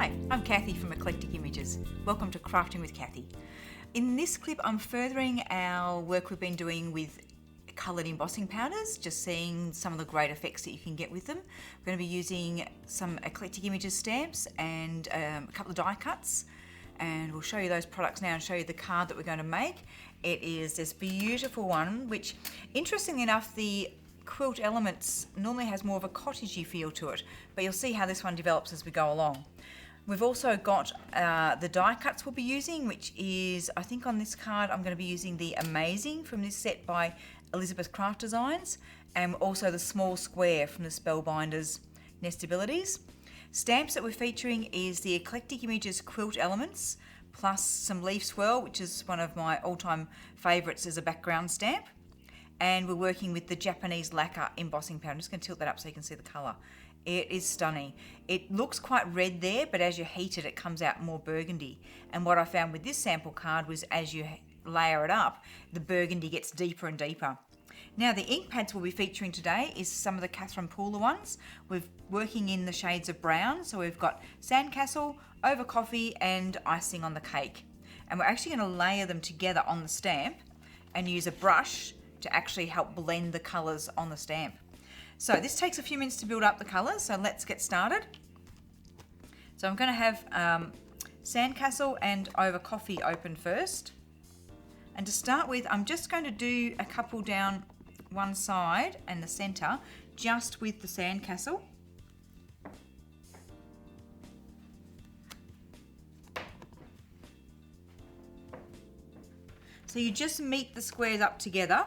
Hi, I'm Kathy from Eclectic Images. Welcome to Crafting with Kathy. In this clip, I'm furthering our work we've been doing with coloured embossing powders, just seeing some of the great effects that you can get with them. We're going to be using some Eclectic Images stamps and a couple of die cuts, and we'll show you those products now and show you the card that we're going to make. It is this beautiful one, which, interestingly enough, the quilt elements normally has more of a cottagey feel to it, but you'll see how this one develops as we go along. We've also got the die cuts we'll be using, which is, I think on this card I'm going to be using the Amazing from this set by Elizabeth Craft Designs, and also the small square from the Spellbinders Nestabilities. Stamps that we're featuring is the Eclectic Images Quilt Elements, plus some Leaf Swirl, which is one of my all-time favourites as a background stamp. And we're working with the Japanese Laquer embossing powder. I'm just going to tilt that up so you can see the colour. It is stunning. It looks quite red there, but as you heat it, it comes out more burgundy. And what I found with this sample card was as you layer it up, the burgundy gets deeper and deeper. Now the ink pads we'll be featuring today is some of the Catherine Pooler ones. We're working in the shades of brown, so we've got Sandcastle, Over Coffee and Icing on the Cake. And we're actually going to layer them together on the stamp and use a brush to actually help blend the colours on the stamp. So this takes a few minutes to build up the colours, so let's get started. So I'm going to have Sandcastle and Over Coffee open first. And to start with, I'm just going to do a couple down one side and the centre, just with the Sandcastle. So you just meet the squares up together.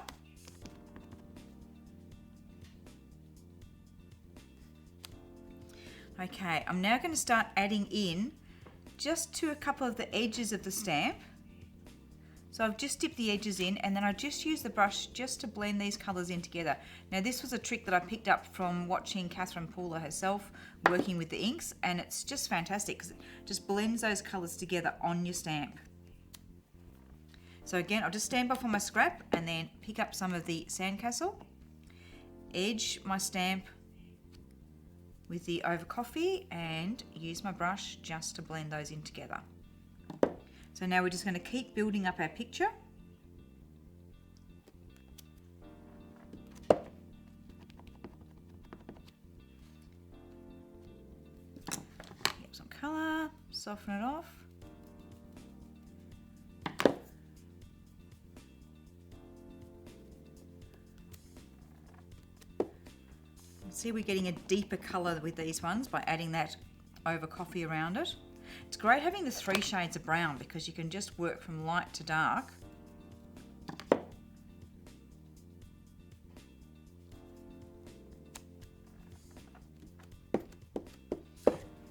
Okay, I'm now going to start adding in just to a couple of the edges of the stamp. So I've just dipped the edges in, and then I just use the brush just to blend these colours in together. Now this was a trick that I picked up from watching Catherine Pooler herself working with the inks, and it's just fantastic because it just blends those colours together on your stamp. So again, I'll just stamp off on my scrap and then pick up some of the Sandcastle, edge my stamp with the Over Coffee and use my brush just to blend those in together. So now we're just going to keep building up our picture. Get some colour, soften it off. See, we're getting a deeper colour with these ones by adding that Over Coffee around it. It's great having the 3 shades of brown because you can just work from light to dark.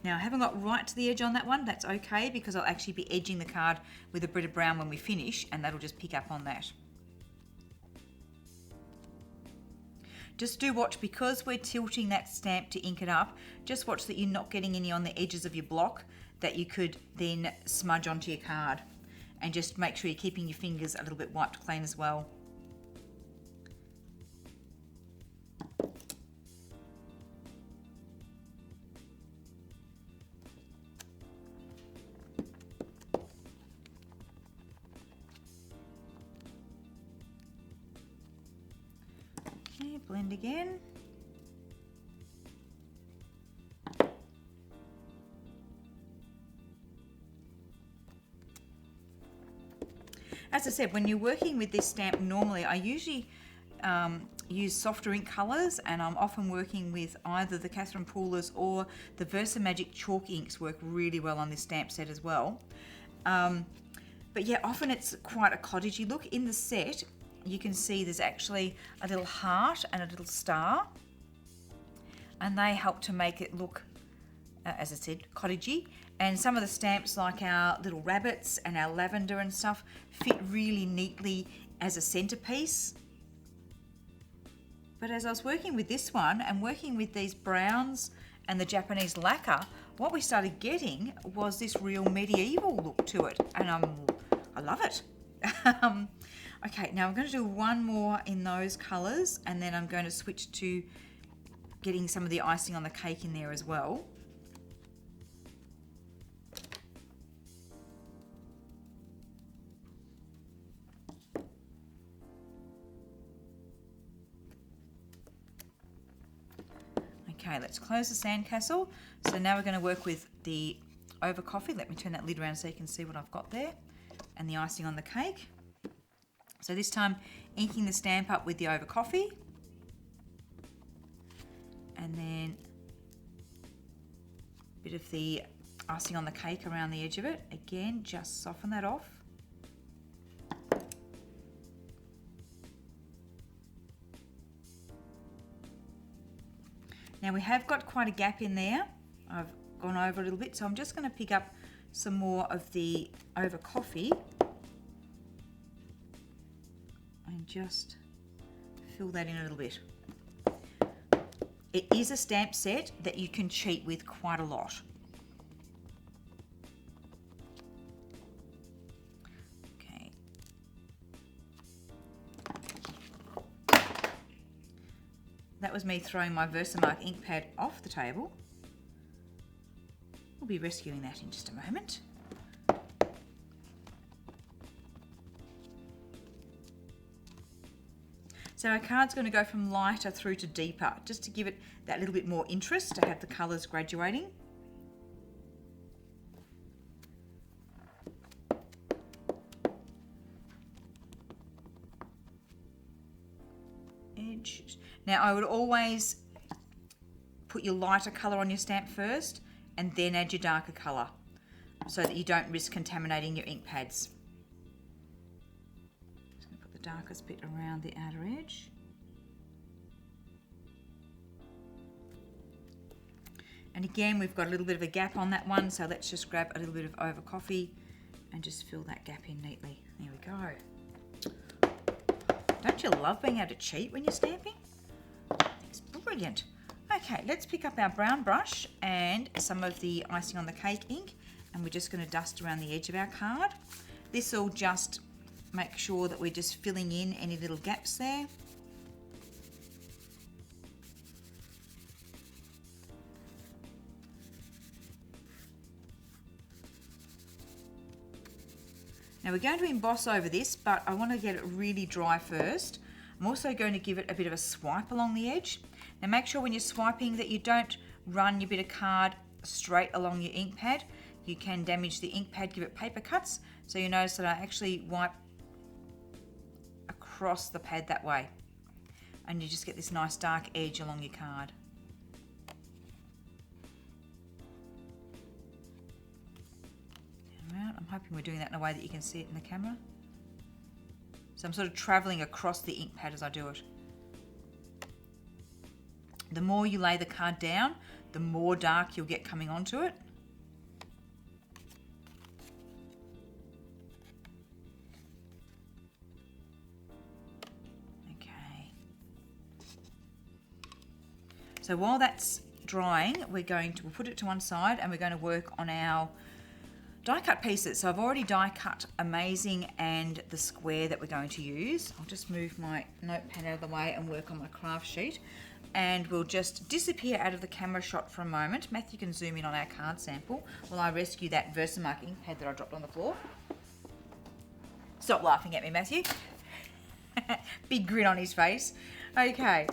Now I haven't got right to the edge on that one, that's okay because I'll actually be edging the card with a bit of brown when we finish, and that'll just pick up on that. Just do watch, because we're tilting that stamp to ink it up, just watch that you're not getting any on the edges of your block that you could then smudge onto your card. And just make sure you're keeping your fingers a little bit wiped clean as well. Okay, blend again. As I said, when you're working with this stamp, normally I usually use softer ink colours, and I'm often working with either the Catherine Poolers or the Versamark chalk inks work really well on this stamp set as well. But yeah, often it's quite a cottagey look. In the set, you can see there's actually a little heart and a little star, and they help to make it look, as I said, cottagey. And some of the stamps, like our little rabbits and our lavender and stuff, fit really neatly as a centerpiece. But as I was working with this one and working with these browns and the Japanese lacquer, what we started getting was this real medieval look to it, and I love it. Okay, now I'm going to do one more in those colours, and then I'm going to switch to getting some of the icing on the cake in there as well. Okay, let's close the sandcastle. So now we're going to work with the over coffee. Let me turn that lid around so you can see what I've got there. And the icing on the cake. So this time, inking the stamp up with the over coffee. And then a bit of the icing on the cake around the edge of it. Again, just soften that off. Now we have got quite a gap in there. I've gone over a little bit, so I'm just going to pick up some more of the over coffee and just fill that in a little bit. It is a stamp set that you can cheat with quite a lot. Okay. That was me throwing my Versamark ink pad off the table. We'll be rescuing that in just a moment. So our card's going to go from lighter through to deeper, just to give it that little bit more interest, to have the colours graduating. Edge. Now I would always put your lighter colour on your stamp first and then add your darker colour so that you don't risk contaminating your ink pads. Just going to put the darkest bit around the outer edge. And again, we've got a little bit of a gap on that one, so let's just grab a little bit of over coffee and just fill that gap in neatly. There we go. Don't you love being able to cheat when you're stamping? It's brilliant. Okay, let's pick up our brown brush and some of the icing on the cake ink, and we're just going to dust around the edge of our card. This will just make sure that we're just filling in any little gaps there. Now we're going to emboss over this, but I want to get it really dry first. I'm also going to give it a bit of a swipe along the edge. Now make sure when you're swiping that you don't run your bit of card straight along your ink pad. You can damage the ink pad, give it paper cuts. So you notice that I actually wipe across the pad that way. And you just get this nice dark edge along your card. I'm hoping we're doing that in a way that you can see it in the camera. So I'm sort of travelling across the ink pad as I do it. The more you lay the card down, the more dark you'll get coming onto it. Okay. So while that's drying, we'll put it to one side and we're going to work on our die cut pieces. So I've already die cut Amazing and the square that we're going to use. I'll just move my notepad out of the way and work on my craft sheet. And we'll just disappear out of the camera shot for a moment. Matthew can zoom in on our card sample while I rescue that Versamark ink pad that I dropped on the floor. Stop laughing at me, Matthew. Big grin on his face. Okay.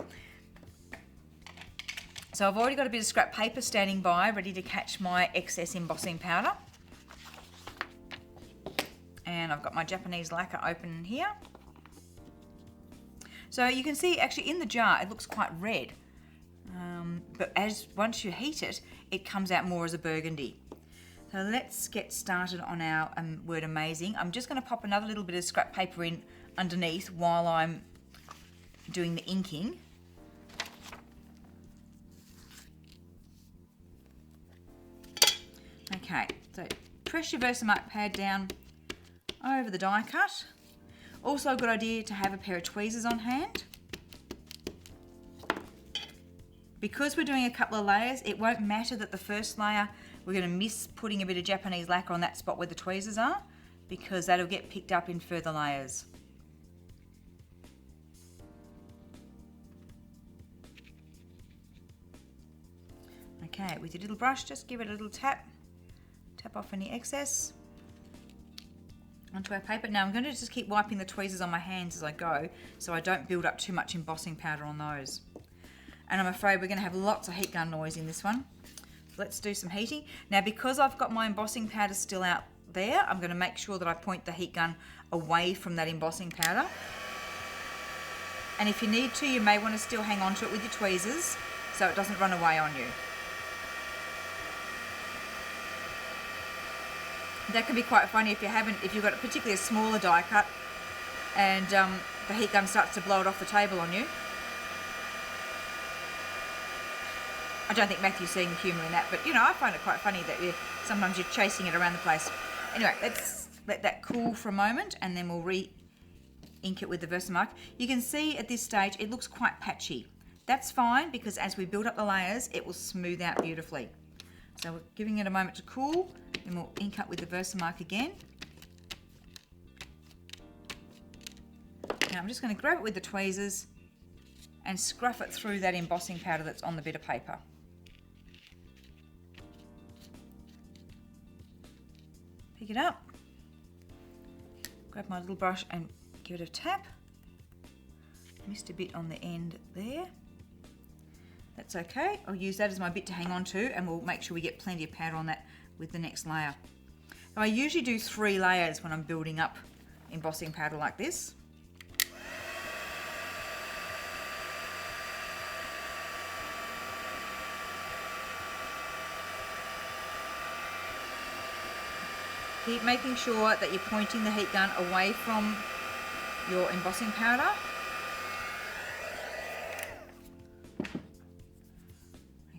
So I've already got a bit of scrap paper standing by, ready to catch my excess embossing powder. And I've got my Japanese lacquer open here. So you can see actually in the jar it looks quite red, but once you heat it, it comes out more as a burgundy. So let's get started on our word Amazing. I'm just going to pop another little bit of scrap paper in underneath while I'm doing the inking. Okay, so press your Versamark pad down over the die cut. Also a good idea to have a pair of tweezers on hand. Because we're doing a couple of layers, it won't matter that the first layer we're going to miss putting a bit of Japanese lacquer on that spot where the tweezers are, because that'll get picked up in further layers. Okay, with your little brush, just give it a little tap. Tap off any excess onto our paper. Now I'm going to just keep wiping the tweezers on my hands as I go so I don't build up too much embossing powder on those. and I'm afraid we're going to have lots of heat gun noise in this one. Let's do some heating. Now, because I've got my embossing powder still out there, I'm going to make sure that I point the heat gun away from that embossing powder. And if you need to, you may want to still hang on to it with your tweezers so it doesn't run away on you. That can be quite funny if you've got particularly a smaller die cut and the heat gun starts to blow it off the table on you. I don't think Matthew's seeing the humour in that, but you know, I find it quite funny that sometimes you're chasing it around the place. Anyway, let's let that cool for a moment and then we'll re-ink it with the Versamark. You can see at this stage it looks quite patchy. That's fine because as we build up the layers, it will smooth out beautifully. So we're giving it a moment to cool, and we'll ink up with the Versamark again. Now I'm just going to grab it with the tweezers and scruff it through that embossing powder that's on the bit of paper. Pick it up, grab my little brush and give it a tap. Missed a bit on the end there. That's okay, I'll use that as my bit to hang on to, and we'll make sure we get plenty of powder on that with the next layer. Now, I usually do 3 layers when I'm building up embossing powder like this. Keep making sure that you're pointing the heat gun away from your embossing powder.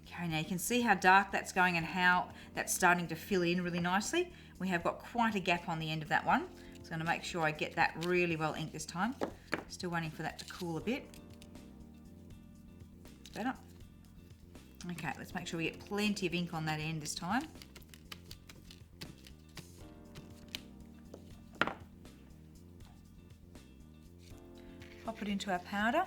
Okay, now you can see how dark that's going and how that's starting to fill in really nicely. We have got quite a gap on the end of that one. So I'm going to make sure I get that really well inked this time. Still waiting for that to cool a bit. Better. Okay, let's make sure we get plenty of ink on that end this time. Pop it into our powder.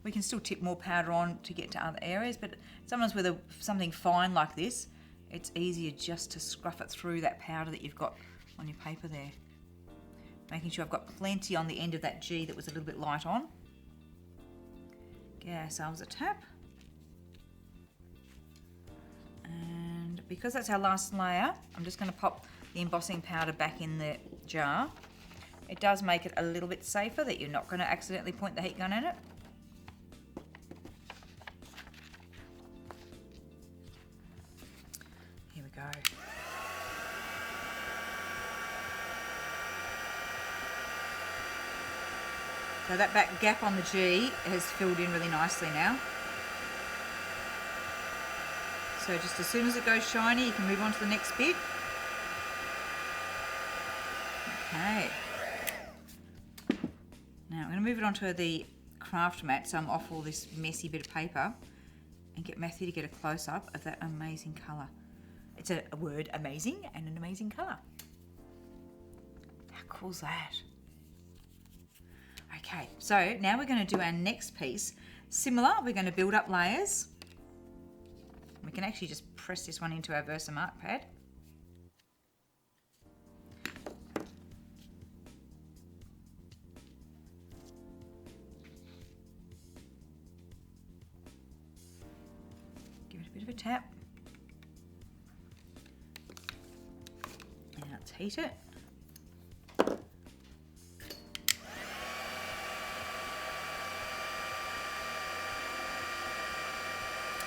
We can still tip more powder on to get to other areas, but sometimes with something fine like this, it's easier just to scruff it through that powder that you've got on your paper there. Making sure I've got plenty on the end of that G that was a little bit light on. Give ourselves a tap. And because that's our last layer, I'm just going to pop the embossing powder back in the jar. It does make it a little bit safer that you're not going to accidentally point the heat gun at it. Here we go. So that back gap on the G has filled in really nicely now. So just as soon as it goes shiny, you can move on to the next bit. Okay. Now I'm going to move it onto the craft mat so I'm off all this messy bit of paper and get Matthew to get a close-up of that amazing colour. It's a word, amazing, and an amazing colour. How cool is that? Okay, so now we're going to do our next piece. Similar, we're going to build up layers. We can actually just press this one into our Versamark pad. Give it a bit of a tap. And let's heat it.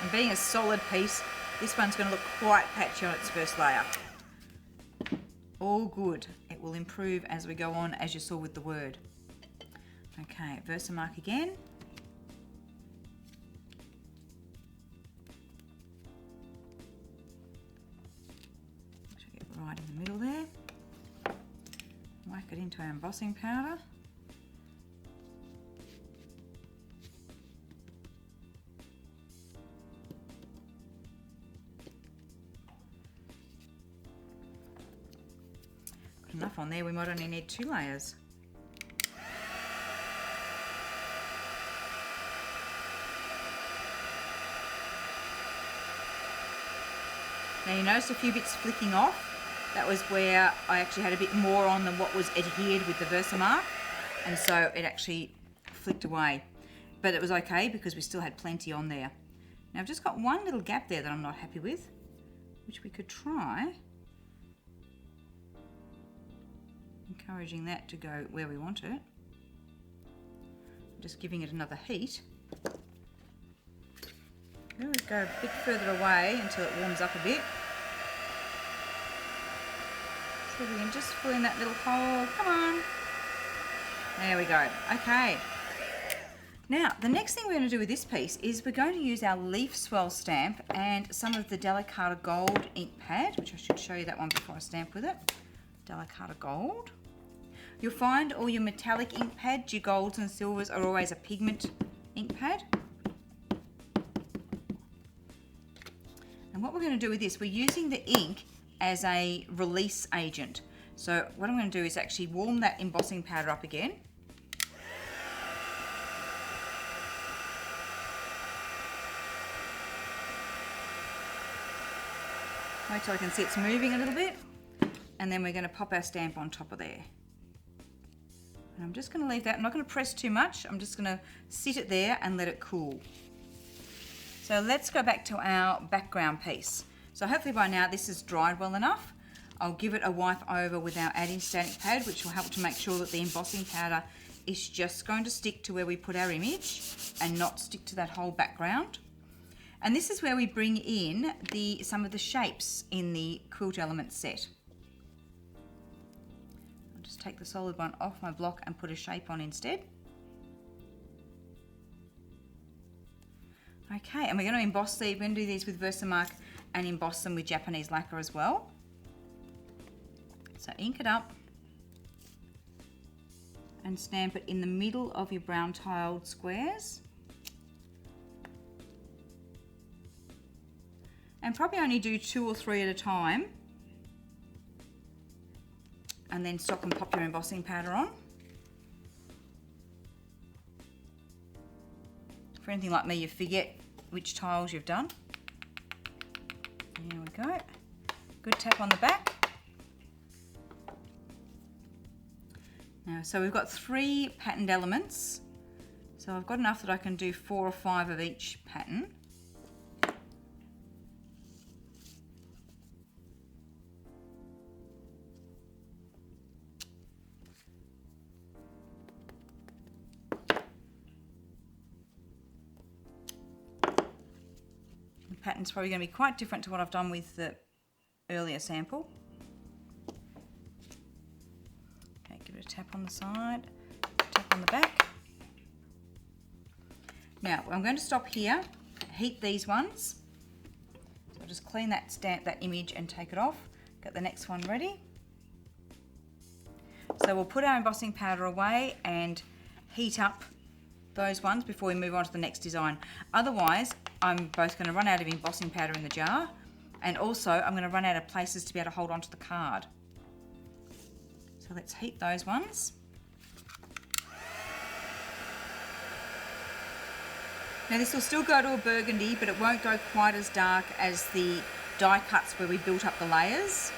And being a solid piece, this one's going to look quite patchy on its first layer. All good. It will improve as we go on, as you saw with the word. Okay, Versamark again. Should get right in the middle there. Whack it into our embossing powder. Enough on there, we might only need 2 layers. Now you notice a few bits flicking off. That was where I actually had a bit more on than what was adhered with the Versamark, and so it actually flicked away. but it was okay because we still had plenty on there. Now I've just got one little gap there that I'm not happy with, which we could try encouraging that to go where we want it. Just giving it another heat. I'm going to go a bit further away until it warms up a bit. So we can just fill in that little hole. Come on. There we go. Okay. Now, the next thing we're going to do with this piece is we're going to use our leaf swirl stamp and some of the Delicata Gold ink pad, which I should show you that one before I stamp with it. Delicata Gold. You'll find all your metallic ink pads, your golds and silvers, are always a pigment ink pad. And what we're going to do with this, we're using the ink as a release agent. So what I'm going to do is actually warm that embossing powder up again. Wait till I can see it's moving a little bit. And then we're going to pop our stamp on top of there. And I'm just going to leave that. I'm not going to press too much. I'm just going to sit it there and let it cool. So let's go back to our background piece. So hopefully by now this is dried well enough. I'll give it a wipe over with our add instant pad, which will help to make sure that the embossing powder is just going to stick to where we put our image and not stick to that whole background. And this is where we bring in some of the shapes in the quilt element set. I'll just take the solid one off my block and put a shape on instead. Okay, and we're going to emboss these. We're going to do these with Versamark and emboss them with Japanese lacquer as well. So ink it up and stamp it in the middle of your brown tiled squares. And probably only do 2 or 3 at a time. And then stop and pop your embossing powder on. For anything like me, you forget which tiles you've done. There we go. Good tap on the back. Now, so we've got 3 patterned elements. So I've got enough that I can do 4 or 5 of each pattern. The pattern's probably going to be quite different to what I've done with the earlier sample. Tap on the side, tap on the back. Now I'm going to stop here, heat these ones. So I'll just clean that image and take it off. Get the next one ready. So we'll put our embossing powder away and heat up those ones before we move on to the next design. Otherwise, I'm both going to run out of embossing powder in the jar, and also I'm going to run out of places to be able to hold onto the card. So let's heat those ones. Now this will still go to a burgundy, but it won't go quite as dark as the die cuts where we built up the layers.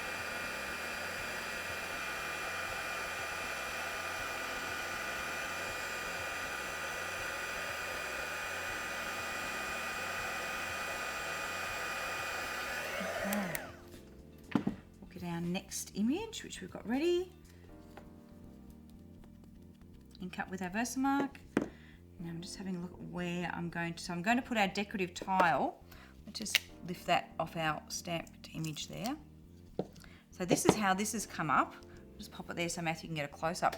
Okay. Look at our next image, which we've got ready. Ink up with our Versamark. Now I'm just having a look at where I'm going to. So I'm going to put our decorative tile. Let's just lift that off our stamped image there. So this is how this has come up. Just pop it there so Matthew can get a close up.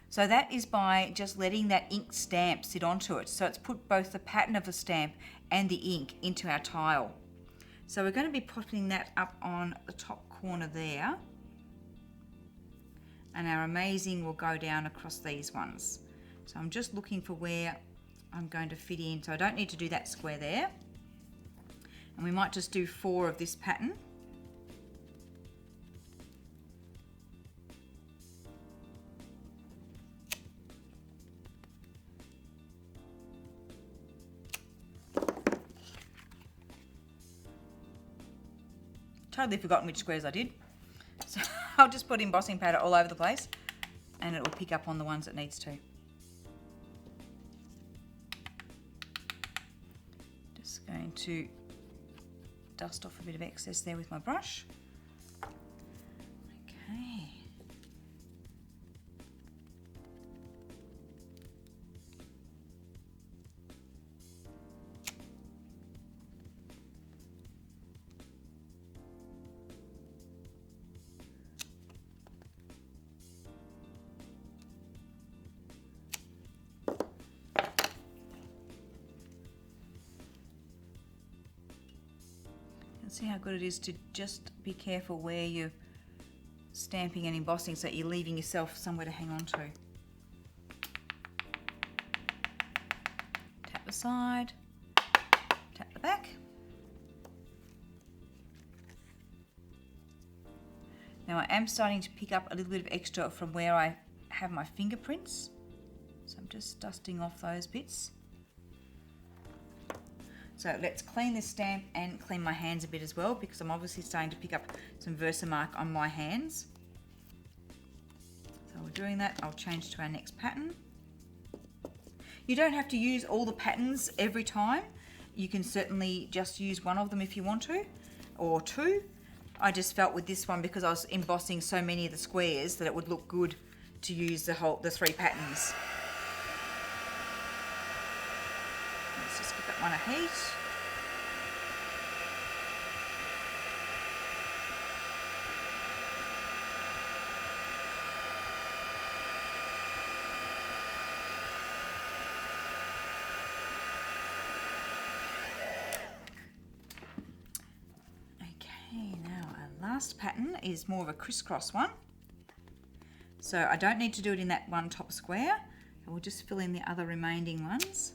So that is by just letting that ink stamp sit onto it. So it's put both the pattern of the stamp and the ink into our tile. So we're going to be putting that up on the top corner there. And our amazing will go down across these ones. So I'm just looking for where I'm going to fit in. So I don't need to do that square there. And we might just do 4 of this pattern. Totally forgotten which squares I did. So I'll just put embossing powder all over the place and it will pick up on the ones it needs to. going to dust off a bit of excess there with my brush. Okay. See how good it is to just be careful where you're stamping and embossing so that you're leaving yourself somewhere to hang on to. Tap the side, tap the back. Now I am starting to pick up a little bit of extra from where I have my fingerprints. So I'm just dusting off those bits. So let's clean this stamp and clean my hands a bit as well, because I'm obviously starting to pick up some Versamark on my hands. So we're doing that. I'll change to our next pattern. You don't have to use all the patterns every time. You can certainly just use one of them if you want to, or two. I just felt with this one, because I was embossing so many of the squares, that it would look good to use the three patterns. Let's just give that one a heat. Okay, now our last pattern is more of a crisscross one. So I don't need to do it in that one top square. I will just fill in the other remaining ones.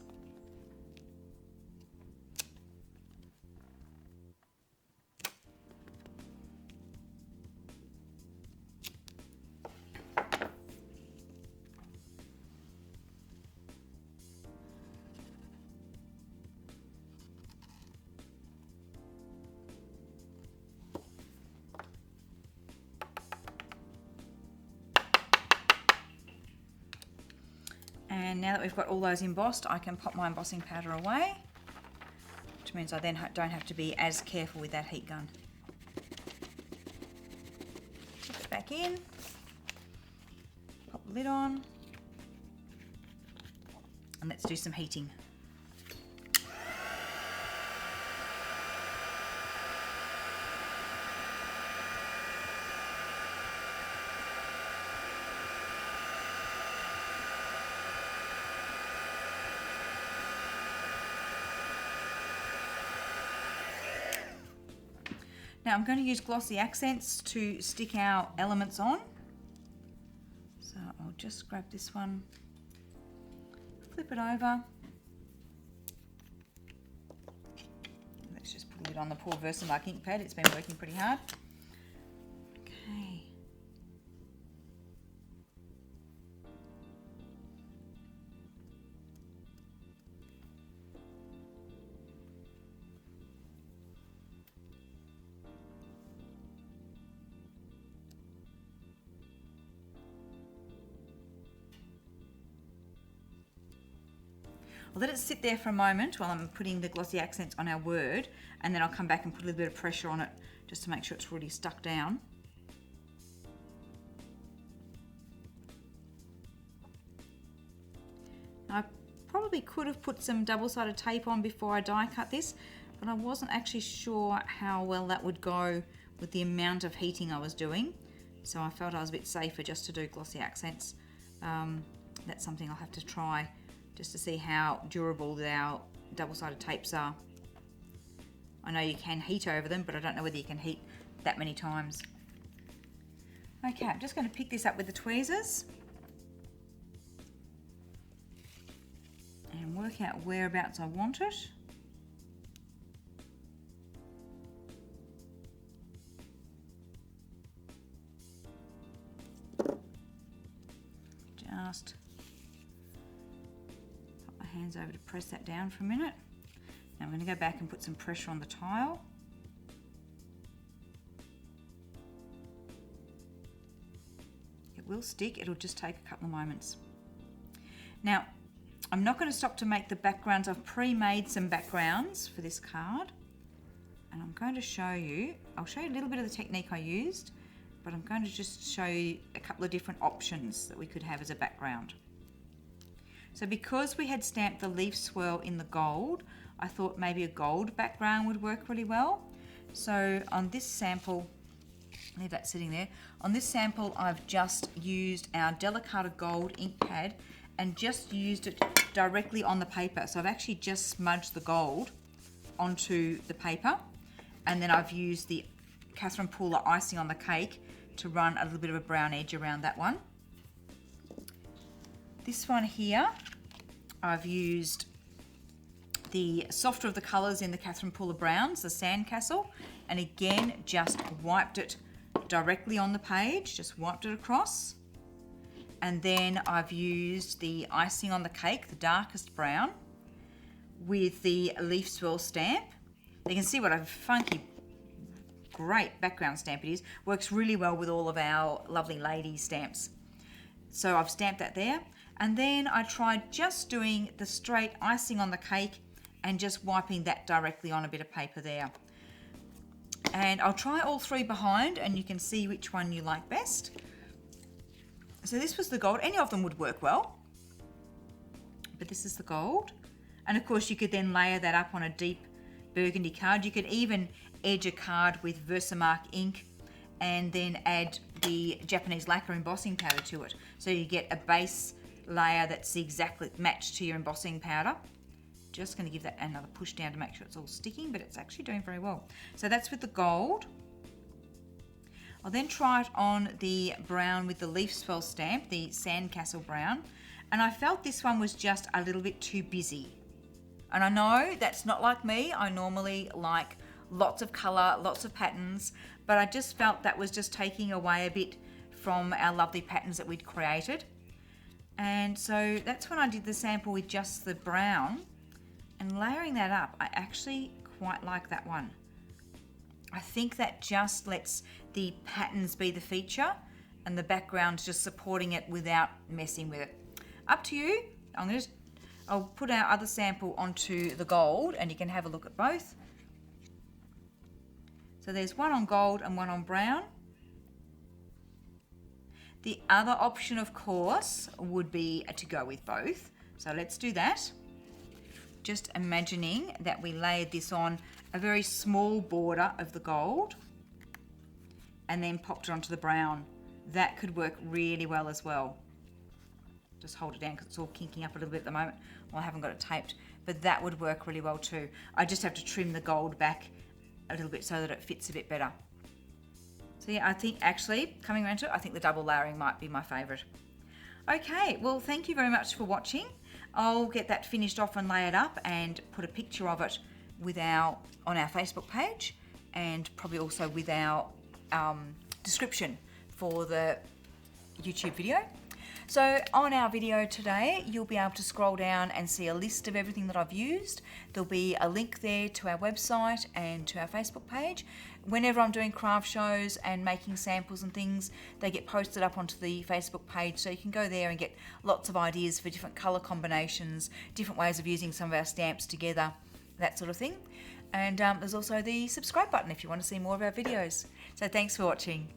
And now that we've got all those embossed, I can pop my embossing powder away, which means I then don't have to be as careful with that heat gun. Put it back in, pop the lid on, and let's do some heating. Now I'm going to use glossy accents to stick our elements on. So I'll just grab this one, flip it over. Let's just put it on the poor Versamark ink pad, it's been working pretty hard. Okay. I'll let it sit there for a moment while I'm putting the glossy accents on our word, and then I'll come back and put a little bit of pressure on it just to make sure it's really stuck down. I probably could have put some double-sided tape on before I die cut this, but I wasn't actually sure how well that would go with the amount of heating I was doing, so I felt I was a bit safer just to do glossy accents. That's something I'll have to try, just to see how durable our double-sided tapes are. I know you can heat over them, but I don't know whether you can heat that many times. Okay, I'm just going to pick this up with the tweezers and work out whereabouts I want it. Just hands over to press that down for a minute. Now I'm going to go back and put some pressure on the tile. It will stick, it'll just take a couple of moments. Now I'm not going to stop to make the backgrounds. I've pre-made some backgrounds for this card. And I'm going to show you, I'll show you a little bit of the technique I used, but I'm going to just show you a couple of different options that we could have as a background. So because we had stamped the leaf swirl in the gold, I thought maybe a gold background would work really well. So on this sample, leave that sitting there. On this sample, I've just used our Delicata gold ink pad and just used it directly on the paper. So I've actually just smudged the gold onto the paper, and then I've used the Catherine Pooler icing on the cake to run a little bit of a brown edge around that one. This one here, I've used the softer of the colours in the Catherine Pooler browns, the Sandcastle, and again just wiped it directly on the page, just wiped it across. And then I've used the icing on the cake, the darkest brown, with the leaf swirl stamp. You can see what a funky, great background stamp it is. Works really well with all of our lovely lady stamps. So I've stamped that there. And then I tried just doing the straight icing on the cake and just wiping that directly on a bit of paper there. And I'll try all three behind and you can see which one you like best. So this was the gold. Any of them would work well, but this is the gold. And of course you could then layer that up on a deep burgundy card. You could even edge a card with Versamark ink and then add the Japanese lacquer embossing powder to it. So you get a base layer that's exactly matched to your embossing powder. Just going to give that another push down to make sure it's all sticking, but it's actually doing very well. So that's with the gold. I'll then try it on the brown with the leaf swirl stamp, the Sandcastle brown, and I felt this one was just a little bit too busy. And I know that's not like me. I normally like lots of colour, lots of patterns, but I just felt that was just taking away a bit from our lovely patterns that we'd created. And so that's when I did the sample with just the brown, and layering that up, I actually quite like that one. I think that just lets the patterns be the feature and the background just supporting it without messing with it. Up to you. I'll put our other sample onto the gold and you can have a look at both. So there's one on gold and one on brown. The other option, of course, would be to go with both. So let's do that. Just imagining that we layered this on a very small border of the gold and then popped it onto the brown. That could work really well as well. Just hold it down because it's all kinking up a little bit at the moment. Well, I haven't got it taped, but that would work really well too. I just have to trim the gold back a little bit so that it fits a bit better. So yeah, I think actually, coming around to it, I think the double layering might be my favourite. Okay, well, thank you very much for watching. I'll get that finished off and layered up and put a picture of it on our Facebook page, and probably also with our description for the YouTube video. So on our video today, you'll be able to scroll down and see a list of everything that I've used. There'll be a link there to our website and to our Facebook page. Whenever I'm doing craft shows and making samples and things, they get posted up onto the Facebook page, so you can go there and get lots of ideas for different colour combinations, different ways of using some of our stamps together, that sort of thing. And there's also the subscribe button if you want to see more of our videos. So thanks for watching.